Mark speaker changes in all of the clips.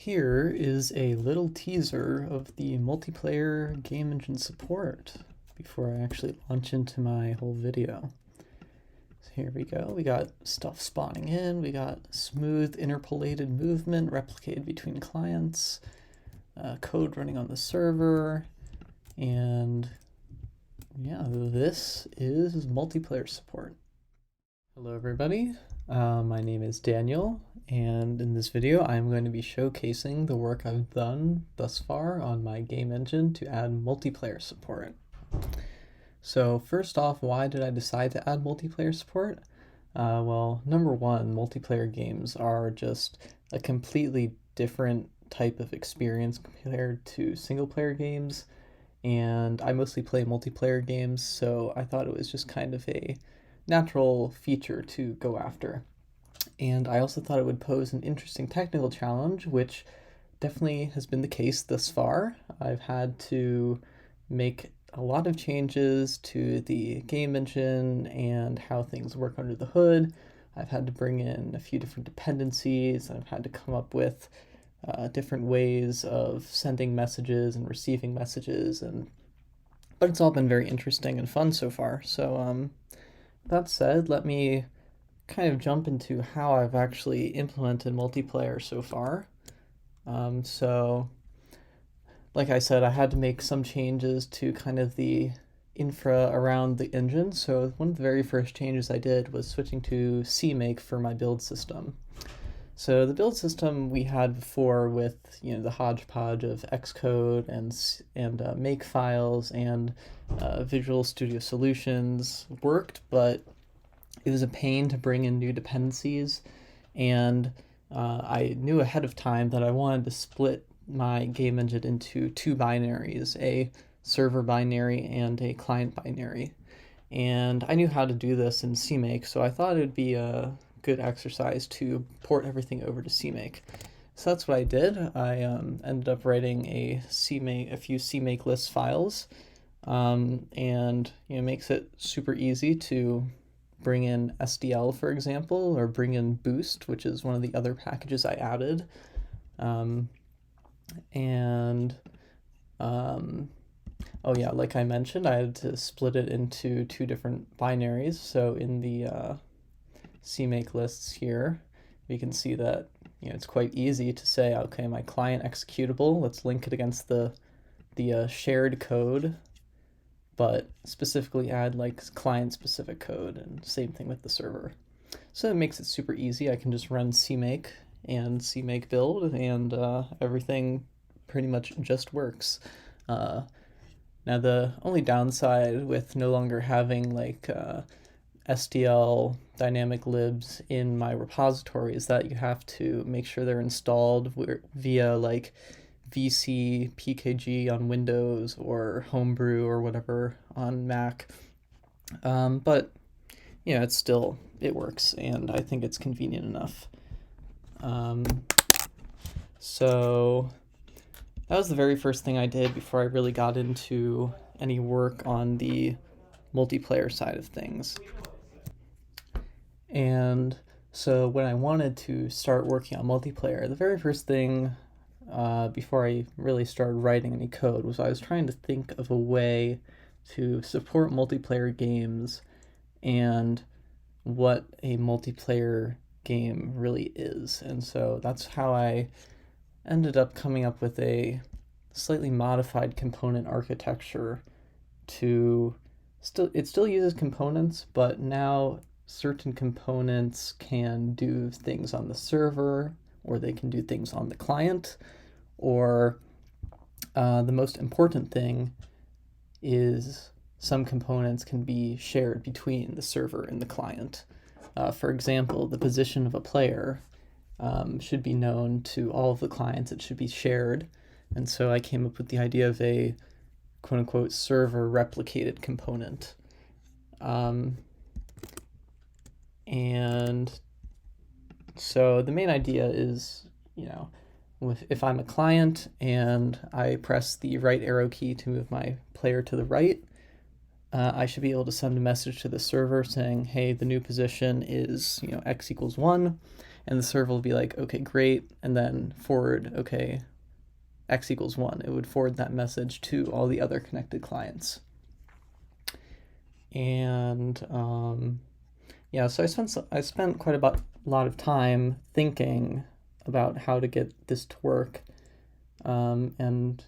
Speaker 1: Here is a little teaser of the multiplayer game engine support before I actually launch into my whole video. So here we go. We got stuff spawning in. We got smooth interpolated movement replicated between clients, code running on the server, and yeah, this is multiplayer support. Hello everybody, my name is Daniel, and in this video I'm going to be showcasing the work I've done thus far on my game engine to add multiplayer support. So first off, why did I decide to add multiplayer support? Well, number one, multiplayer games are just a completely different type of experience compared to single player games, and I mostly play multiplayer games, so I thought it was just kind of a natural feature to go after. And I also thought it would pose an interesting technical challenge, which definitely has been the case thus far. I've had to make a lot of changes to the game engine and how things work under the hood. I've had to bring in a few different dependencies, and I've had to come up with different ways of sending messages and receiving messages, but it's all been very interesting and fun so far. So that said, let me kind of jump into how I've actually implemented multiplayer so far. So, like I said, I had to make some changes to kind of the infra around the engine. So one of the very first changes I did was switching to CMake for my build system. So the build system we had before with the hodgepodge of Xcode and make files and Visual Studio Solutions worked, but it was a pain to bring in new dependencies, and I knew ahead of time that I wanted to split my game engine into two binaries, a server binary and a client binary. And I knew how to do this in CMake, so I thought it would be a good exercise to port everything over to CMake. So that's what I did. I ended up writing a few CMake list files, and it makes it super easy to bring in SDL, for example, or bring in Boost, which is one of the other packages I added. Oh yeah, like I mentioned, I had to split it into two different binaries. So in the CMake lists here, we can see that it's quite easy to say, okay, my client executable, let's link it against the shared code, but specifically add like client-specific code, and same thing with the server. So it makes it super easy. I can just run CMake and CMake build, and everything pretty much just works. Now the only downside with no longer having like SDL dynamic libs in my repository is that you have to make sure they're installed via like VC PKG on Windows or Homebrew or whatever on Mac. But it works, and I think it's convenient enough. So that was the very first thing I did before I really got into any work on the multiplayer side of things. And so when I wanted to start working on multiplayer, the very first thing before I really started writing any code was I was trying to think of a way to support multiplayer games and what a multiplayer game really is. And so that's how I ended up coming up with a slightly modified component architecture it still uses components, but now certain components can do things on the server, or they can do things on the client, or the most important thing is some components can be shared between the server and the client. For example, the position of a player should be known to all of the clients. It should be shared. And so I came up with the idea of a quote-unquote server replicated component. And so the main idea is, if I'm a client and I press the right arrow key to move my player to the right, I should be able to send a message to the server saying, hey, the new position is, x equals 1. and the server will be like, okay, great, and then forward, okay, x equals 1. It would forward that message to all the other connected clients. And yeah, so I spent quite a lot of time thinking about how to get this to work. And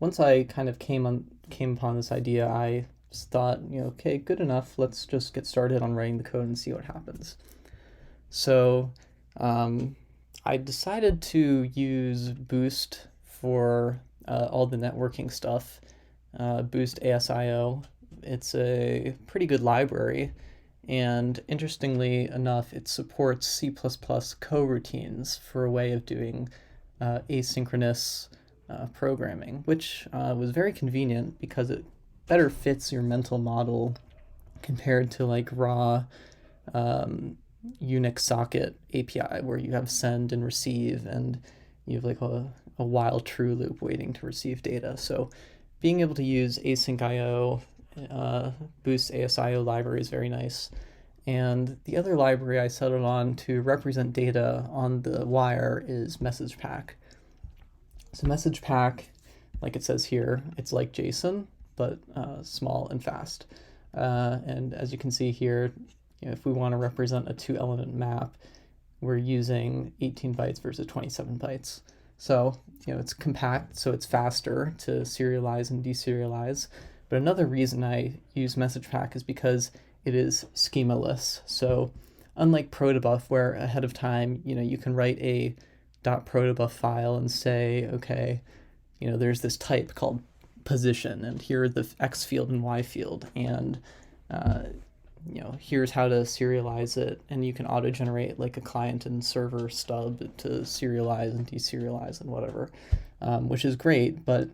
Speaker 1: once I kind of came upon this idea, I just thought, okay, good enough. Let's just get started on writing the code and see what happens. So I decided to use Boost for all the networking stuff, Boost.Asio. It's a pretty good library, and interestingly enough, it supports C++ coroutines for a way of doing asynchronous programming, which was very convenient because it better fits your mental model compared to like raw Unix socket API where you have send and receive, and you have like a while true loop waiting to receive data. So being able to use async.io, Boost.Asio library is very nice. And the other library I settled on to represent data on the wire is MessagePack. So MessagePack, like it says here, it's like JSON, but small and fast. And as you can see here, if we want to represent a 2-element map, we're using 18 bytes versus 27 bytes. So, it's compact, so it's faster to serialize and deserialize. But another reason I use MessagePack is because it is schemaless. So unlike protobuf, where ahead of time, you can write a .protobuf file and say, okay, there's this type called position, and here are the X field and Y field, and here's how to serialize it, and you can auto-generate like a client and server stub to serialize and deserialize and whatever, which is great. But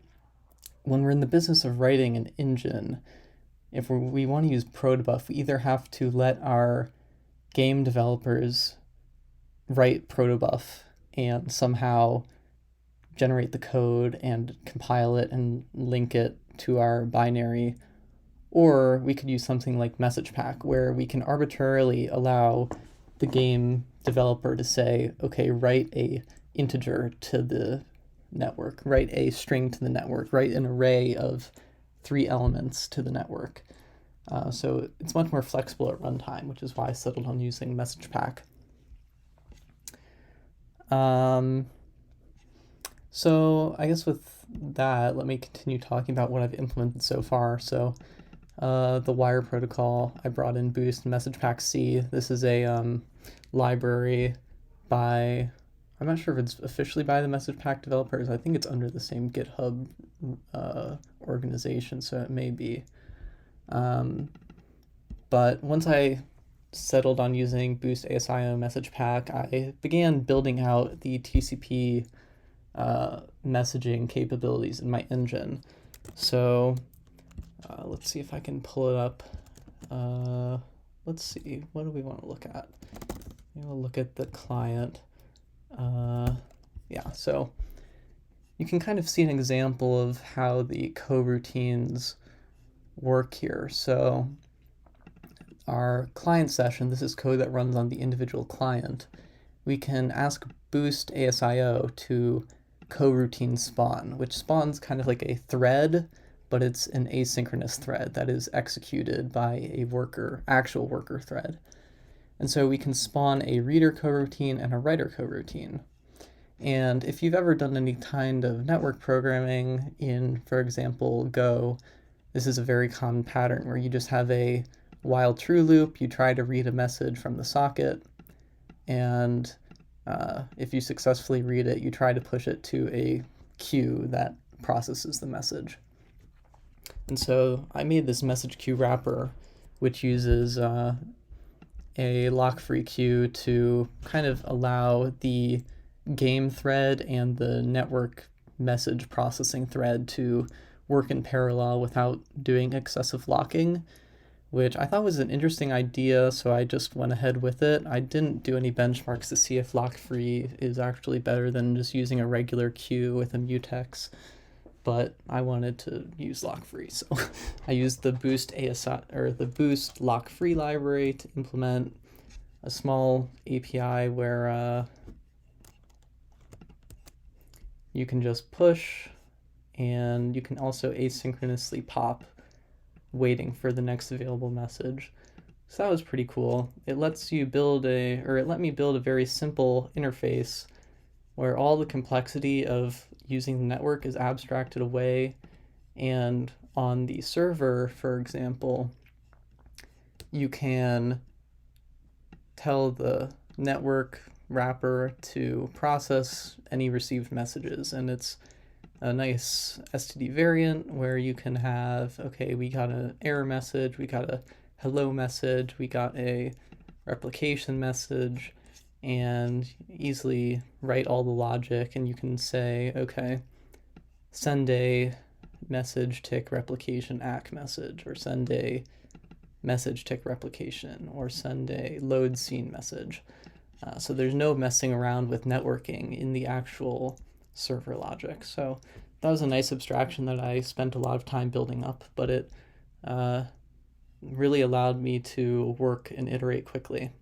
Speaker 1: when we're in the business of writing an engine, if we want to use protobuf, we either have to let our game developers write protobuf and somehow generate the code and compile it and link it to our binary, or we could use something like MessagePack, where we can arbitrarily allow the game developer to say, okay, write a integer to the network, write a string to the network, write an array of 3 elements to the network. So it's much more flexible at runtime, which is why I settled on using MessagePack. So I guess with that, let me continue talking about what I've implemented so far. So the wire protocol, I brought in Boost and MessagePack C. This is a library by, I'm not sure if it's officially by the MessagePack developers. I think it's under the same GitHub organization, so it may be. But once I settled on using Boost.Asio and MessagePack, I began building out the TCP messaging capabilities in my engine. So let's see if I can pull it up. Let's see, what do we want to look at? We'll look at the client. Yeah, so you can kind of see an example of how the coroutines work here. So our client session, this is code that runs on the individual client. We can ask Boost.Asio to coroutine spawn, which spawns kind of like a thread, but it's an asynchronous thread that is executed by a actual worker thread. And so we can spawn a reader coroutine and a writer coroutine. And if you've ever done any kind of network programming in, for example, Go, this is a very common pattern where you just have a while true loop, you try to read a message from the socket, and if you successfully read it, you try to push it to a queue that processes the message. And so I made this message queue wrapper, which uses a lock-free queue to kind of allow the game thread and the network message processing thread to work in parallel without doing excessive locking, which I thought was an interesting idea, so I just went ahead with it. I didn't do any benchmarks to see if lock-free is actually better than just using a regular queue with a mutex, but I wanted to use lock-free, so I used the Boost lock-free library to implement a small API where you can just push, and you can also asynchronously pop, waiting for the next available message. So that was pretty cool. It lets you build it let me build a very simple interface where all the complexity of using the network is abstracted away, and on the server, for example, you can tell the network wrapper to process any received messages, and it's a nice STD variant where you can have, okay, we got an error message, we got a hello message, we got a replication message, and easily write all the logic, and you can say, okay, send a message tick replication ACK message, or send a message tick replication, or send a load scene message. So there's no messing around with networking in the actual server logic. So that was a nice abstraction that I spent a lot of time building up, but it really allowed me to work and iterate quickly.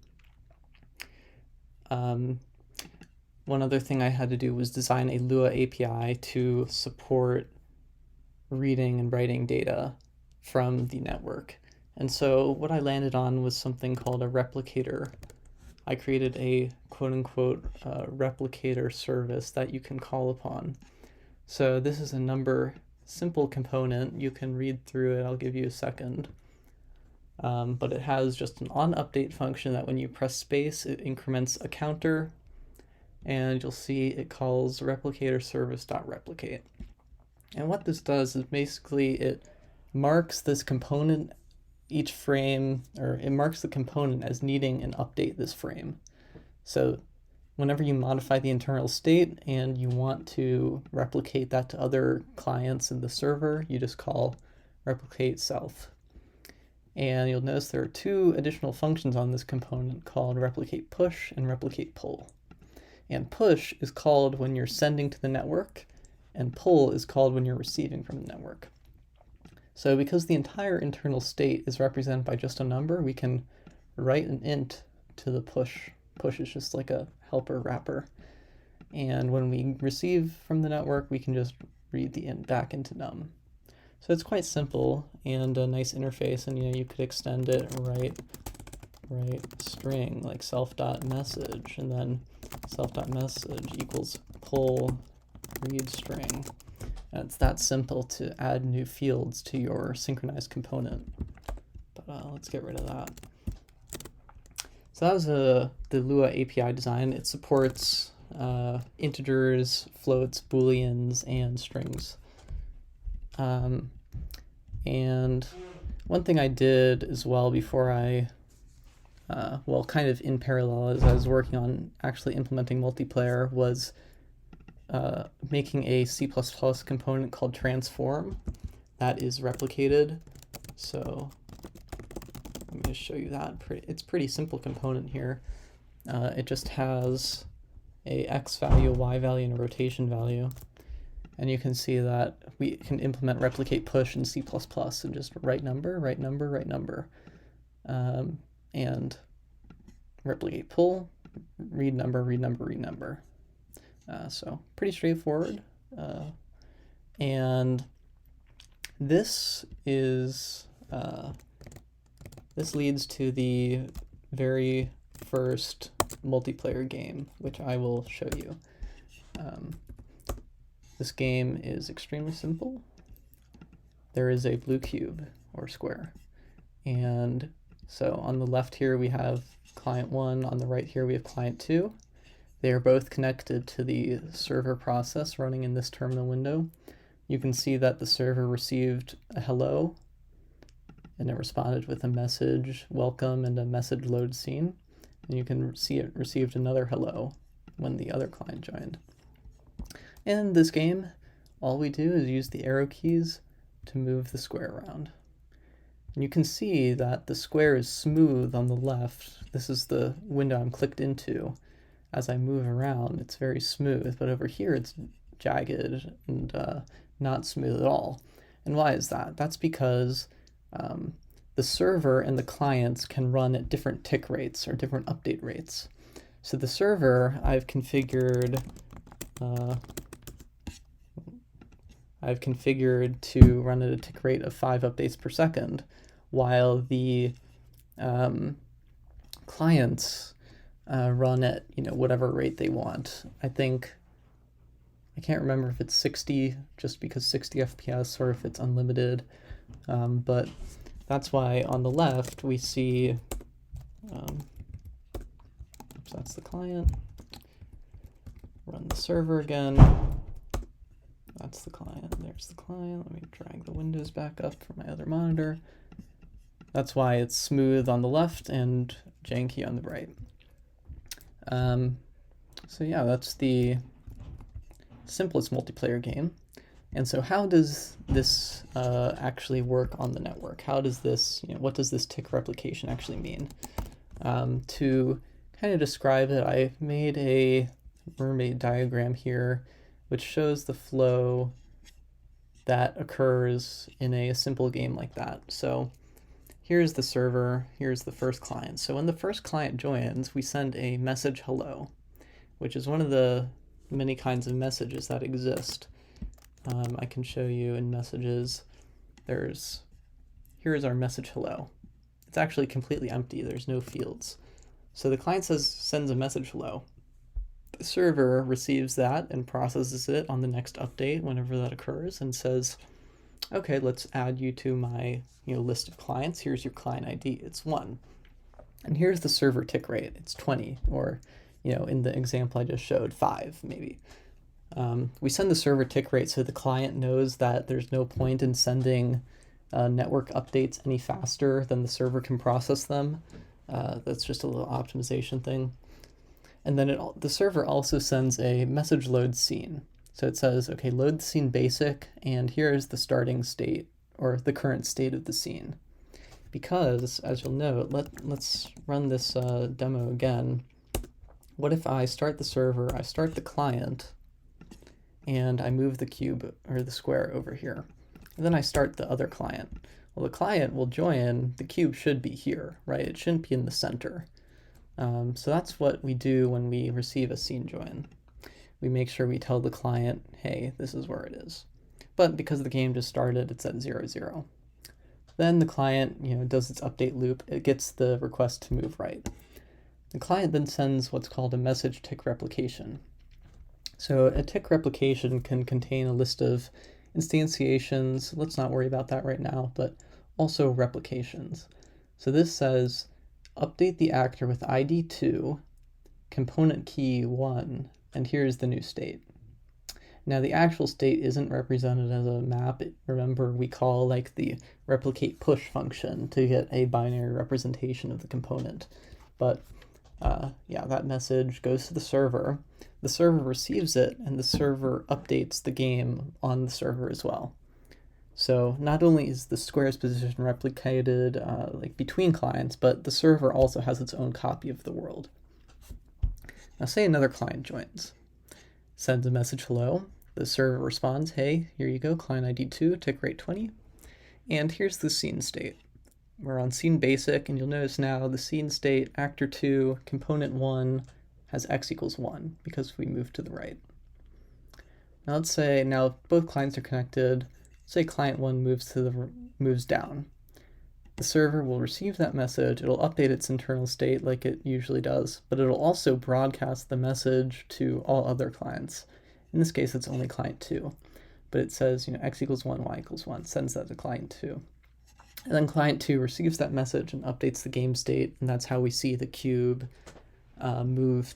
Speaker 1: One other thing I had to do was design a Lua API to support reading and writing data from the network. And so what I landed on was something called a replicator. I created a quote-unquote replicator service that you can call upon. So this is a simple component. You can read through it. I'll give you a second. But it has just an onUpdate function that when you press space, it increments a counter, and you'll see it calls replicator service.replicate. And what this does is basically it marks this component each frame, or it marks the component as needing an update this frame. So whenever you modify the internal state and you want to replicate that to other clients in the server, you just call replicate self. And you'll notice there are two additional functions on this component called replicate push and replicate pull. And push is called when you're sending to the network, and pull is called when you're receiving from the network. So because the entire internal state is represented by just a number, we can write an int to the push. Push is just like a helper wrapper. And when we receive from the network, we can just read the int back into num. So it's quite simple and a nice interface, and you could extend it, write string like self.message, and then self.message equals pull read string. And it's that simple to add new fields to your synchronized component. But let's get rid of that. So that was the Lua API design. It supports integers, floats, booleans, and strings. And one thing I did as well before I, kind of in parallel as I was working on actually implementing multiplayer, was making a C++ component called transform that is replicated. So let me just show you that. It's a pretty simple component here. It just has a x value, a y value, and a rotation value. And you can see that we can implement replicate push in C++ and just write number, write number, write number. And replicate pull, read number, read number, read number. So pretty straightforward. And this is this leads to the very first multiplayer game, which I will show you. This game is extremely simple. There is a blue cube or square. And so on the left here we have client 1, on the right here we have client 2. They are both connected to the server process running in this terminal window. You can see that the server received a hello, and it responded with a message welcome and a message load scene. And you can see it received another hello when the other client joined. In this game, all we do is use the arrow keys to move the square around. And you can see that the square is smooth on the left. This is the window I'm clicked into. As I move around, it's very smooth, but over here it's jagged and not smooth at all. And why is that? That's because the server and the clients can run at different tick rates or different update rates. So the server I've configured to run at a tick rate of 5 updates per second, while the clients run at whatever rate they want. I can't remember if it's 60 just because 60 FPS or if it's unlimited, but that's why on the left we see, oops, that's the client. Run the server again. That's the client. There's the client. Let me drag the windows back up for my other monitor. That's why it's smooth on the left and janky on the right. So yeah, that's the simplest multiplayer game. And so how does this actually work on the network? How does this, what does this tick replication actually mean? To kind of describe it, I made a mermaid diagram here, which shows the flow that occurs in a simple game like that. So here's the server, here's the first client. So when the first client joins, we send a message hello, which is one of the many kinds of messages that exist. I can show you in messages. Here's our message hello. It's actually completely empty, there's no fields. So the client sends a message hello. The server receives that and processes it on the next update whenever that occurs and says, okay, let's add you to my list of clients. Here's your client ID, it's 1. And here's the server tick rate, it's 20, or in the example I just showed, 5 maybe. We send the server tick rate so the client knows that there's no point in sending network updates any faster than the server can process them. That's just a little optimization thing. And then the server also sends a message load scene. So it says, okay, load the scene basic, and here is the starting state, or the current state of the scene. Because, as you'll note, let's run this demo again. What if I start the server, I start the client, and I move the cube, or the square over here. And then I start the other client. Well, the client will join, the cube should be here, right? It shouldn't be in the center. So that's what we do when we receive a scene join. We make sure we tell the client, hey, this is where it is. But because the game just started, it's at 0, 0. Then the client, does its update loop. It gets the request to move right. The client then sends what's called a message tick replication. So a tick replication can contain a list of instantiations. Let's not worry about that right now, but also replications. So this says, update the actor with ID 2, component key 1, and here's the new state. Now the actual state isn't represented as a map. Remember, we call the replicate push function to get a binary representation of the component. But yeah, that message goes to the server receives it, and the server updates the game on the server as well. So not only is the square's position replicated between clients, but the server also has its own copy of the world. Now say another client joins, sends a message hello, the server responds, hey, here you go, client ID 2, tick rate 20, and here's the scene state. We're on scene basic, and you'll notice now the scene state, actor 2, component 1, has x equals 1, because we moved to the right. Now let's say now both clients are connected. Say client 1 moves down. The server will receive that message, it'll update its internal state like it usually does, but it'll also broadcast the message to all other clients. In this case, it's only client 2, but it says, x equals 1, y equals 1, sends that to client 2. And then client 2 receives that message and updates the game state, and that's how we see the cube move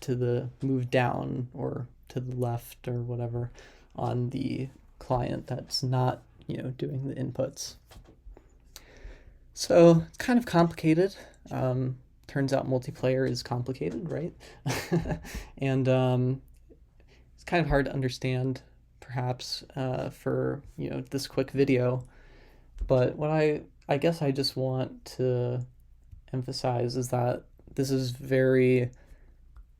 Speaker 1: down or to the left or whatever on the client that's not doing the inputs. So it's kind of complicated. Turns out multiplayer is complicated, right? And it's kind of hard to understand, perhaps, for this quick video. But what I guess I just want to emphasize is that this is very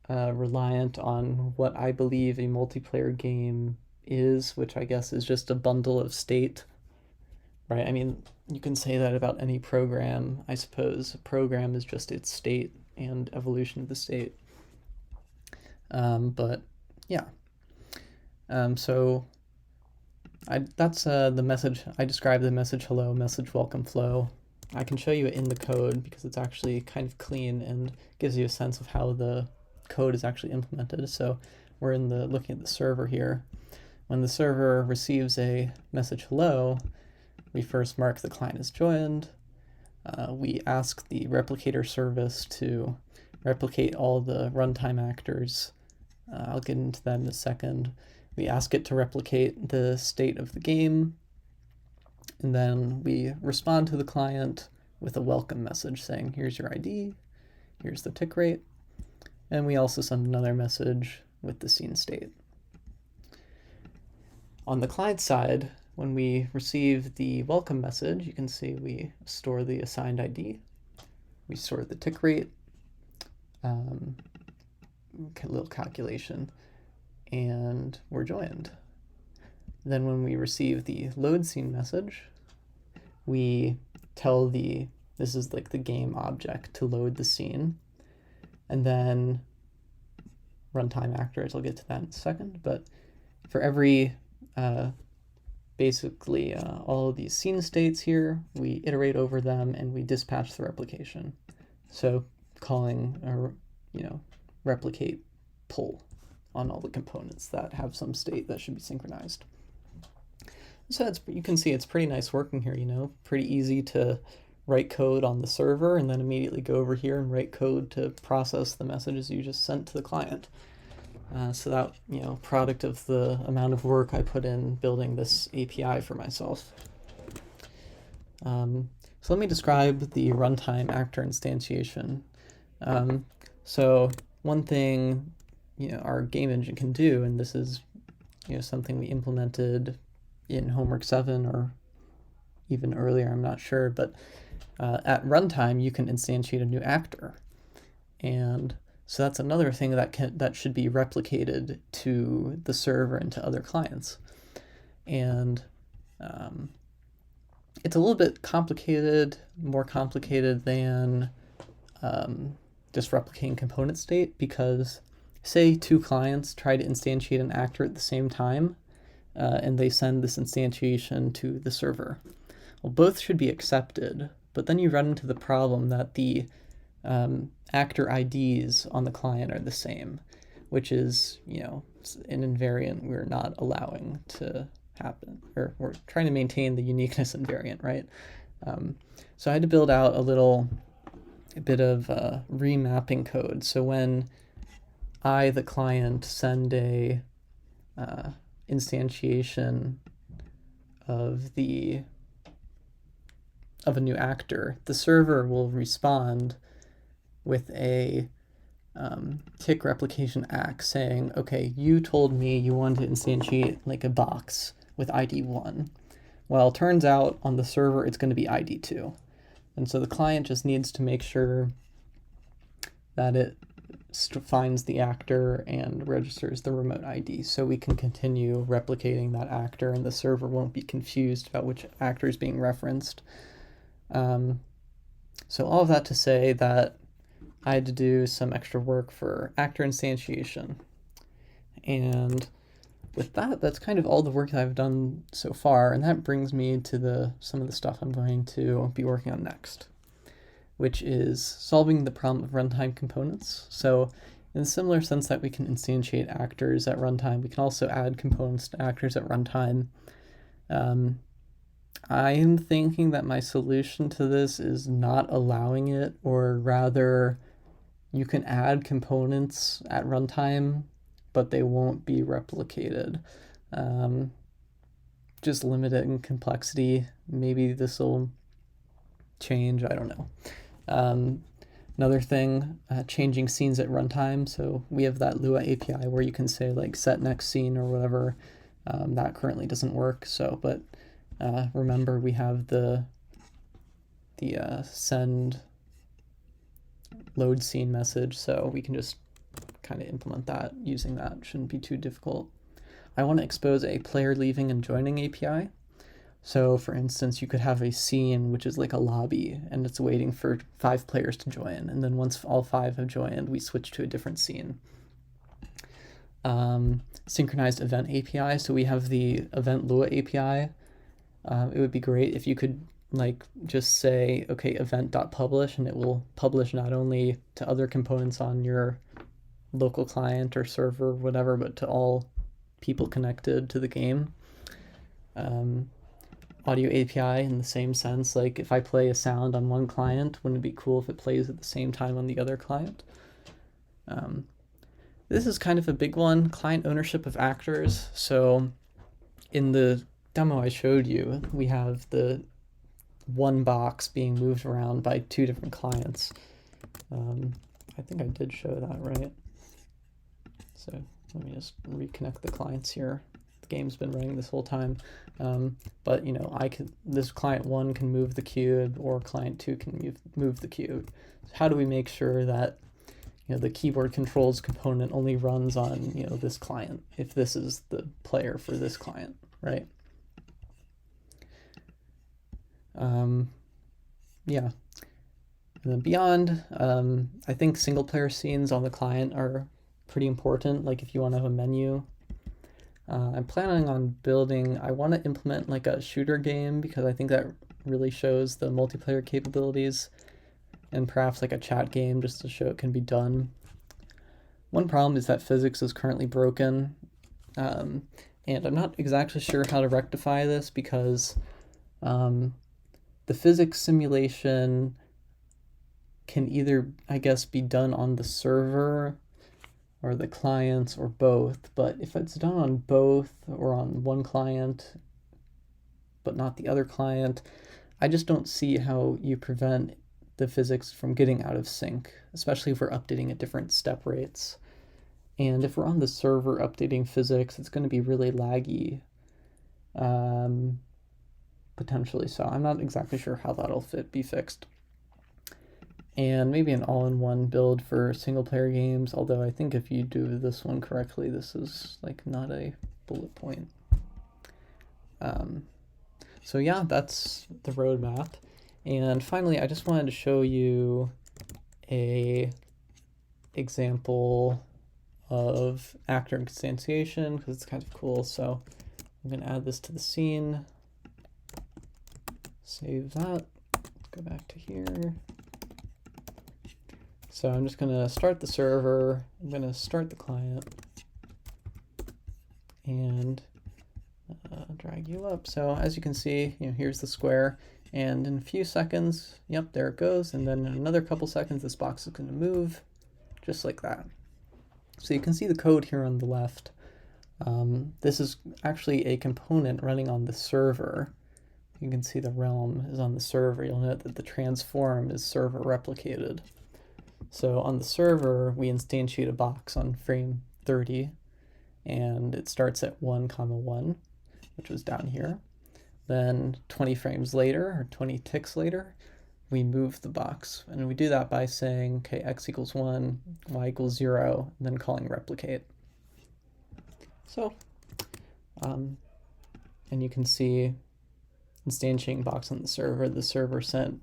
Speaker 1: reliant on what I believe a multiplayer game is, which I guess is just a bundle of state, right? I mean, you can say that about any program, I suppose. A program is just its state and evolution of the state. But yeah. So that's the message. I described the message hello, message welcome flow. I can show you it in the code because it's actually kind of clean and gives you a sense of how the code is actually implemented. So we're looking at the server here. When the server receives a message hello, we first mark the client as joined. We ask the replicator service to replicate all the runtime actors. I'll get into that in a second. We ask it to replicate the state of the game, and then we respond to the client with a welcome message saying, here's your ID, here's the tick rate, and we also send another message with the scene state. On the client side, when we receive the welcome message, you can see we store the assigned ID, we store the tick rate, a little calculation, and we're joined. Then when we receive the load scene message, we tell this is like the game object to load the scene, and then runtime actors, I'll get to that in a second, but for every basically all of these scene states here, we iterate over them and we dispatch the replication. So calling replicate pull on all the components that have some state that should be synchronized. So you can see it's pretty nice working here, pretty easy to write code on the server and then immediately go over here and write code to process the messages you just sent to the client. So that, product of the amount of work I put in building this API for myself. So let me describe the runtime actor instantiation. So one thing our game engine can do, and this is something we implemented in homework 7 or even earlier, I'm not sure, but at runtime you can instantiate a new actor, and so that's another thing that should be replicated to the server and to other clients. And it's a little bit complicated, more complicated than just replicating component state, because say 2 clients try to instantiate an actor at the same time, and they send this instantiation to the server. Well, both should be accepted, but then you run into the problem that the actor IDs on the client are the same, which is, an invariant we're not allowing to happen, or we're trying to maintain the uniqueness invariant, right? So I had to build out a bit of remapping code. So when I, the client, send a instantiation of a new actor, the server will respond with a tick replication act saying, okay, you told me you wanted to instantiate like a box with ID 1. Well, it turns out on the server it's going to be ID 2. And so the client just needs to make sure that it finds the actor and registers the remote ID, so we can continue replicating that actor and the server won't be confused about which actor is being referenced. So all of that to say that I had to do some extra work for actor instantiation. And with that, that's kind of all the work that I've done so far, and that brings me to some of the stuff I'm going to be working on next, which is solving the problem of runtime components. So in a similar sense that we can instantiate actors at runtime, we can also add components to actors at runtime. I am thinking that my solution to this is not allowing it, or rather you can add components at runtime, but they won't be replicated. Just limiting complexity. Maybe this will change, I don't know. Another thing, changing scenes at runtime. So we have that Lua API where you can say like set next scene or whatever. That currently doesn't work. So, but remember we have the send load scene message, so we can just kind of implement that using that. Shouldn't be too difficult. I want to expose a player leaving and joining API. So for instance, you could have a scene which is like a lobby and it's waiting for 5 players to join. And then once all 5 have joined, we switch to a different scene. Synchronized event API. So we have the event Lua API. It would be great if you could like just say, okay, event.publish, and it will publish not only to other components on your local client or server, whatever, but to all people connected to the game. Audio API in the same sense, like if I play a sound on one client, wouldn't it be cool if it plays at the same time on the other client? This is kind of a big one, client ownership of actors. So in the demo I showed you, we have the one box being moved around by 2 different clients. I think I did show that, right? So let me just reconnect the clients here. The game's been running this whole time. But you know, this client 1 can move the cube, or client 2 can move the cube. So how do we make sure that, you know, the keyboard controls component only runs on, you know, this client if this is the player for this client, right? Yeah. And then beyond, I think single player scenes on the client are pretty important. Like if you want to have a menu, I'm planning on I want to implement like a shooter game, because I think that really shows the multiplayer capabilities, and perhaps like a chat game just to show it can be done. One problem is that physics is currently broken, and I'm not exactly sure how to rectify this, because the physics simulation can either, I guess, be done on the server or the clients or both, but if it's done on both or on one client but not the other client, I just don't see how you prevent the physics from getting out of sync, especially if we're updating at different step rates. And if we're on the server updating physics, it's going to be really laggy, potentially. So I'm not exactly sure how that'll be fixed. And maybe an all-in-one build for single-player games, although I think if you do this one correctly, this is like not a bullet point. So yeah, that's the roadmap. And finally, I just wanted to show you a example of actor instantiation, because it's kind of cool. So I'm going to add this to the scene, save that, go back to here. So I'm just going to start the server, I'm going to start the client, and drag you up. So as you can see, you know, here's the square, and in a few seconds, yep, there it goes. And then in another couple seconds, this box is going to move just like that. So you can see the code here on the left. This is actually a component running on the server. You can see the realm is on the server. You'll note that the transform is server replicated. So on the server, we instantiate a box on frame 30, and it starts at 1,1, which was down here. Then 20 frames later, or 20 ticks later, we move the box. And we do that by saying, okay, x equals 1, y equals 0, and then calling replicate. So, and you can see instantiating box on the server sent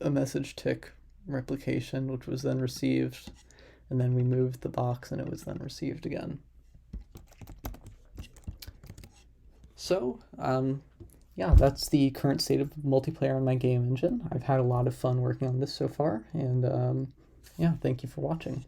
Speaker 1: a message tick replication, which was then received, and then we moved the box and it was then received again. So, yeah, that's the current state of multiplayer on my game engine. I've had a lot of fun working on this so far, and yeah, thank you for watching.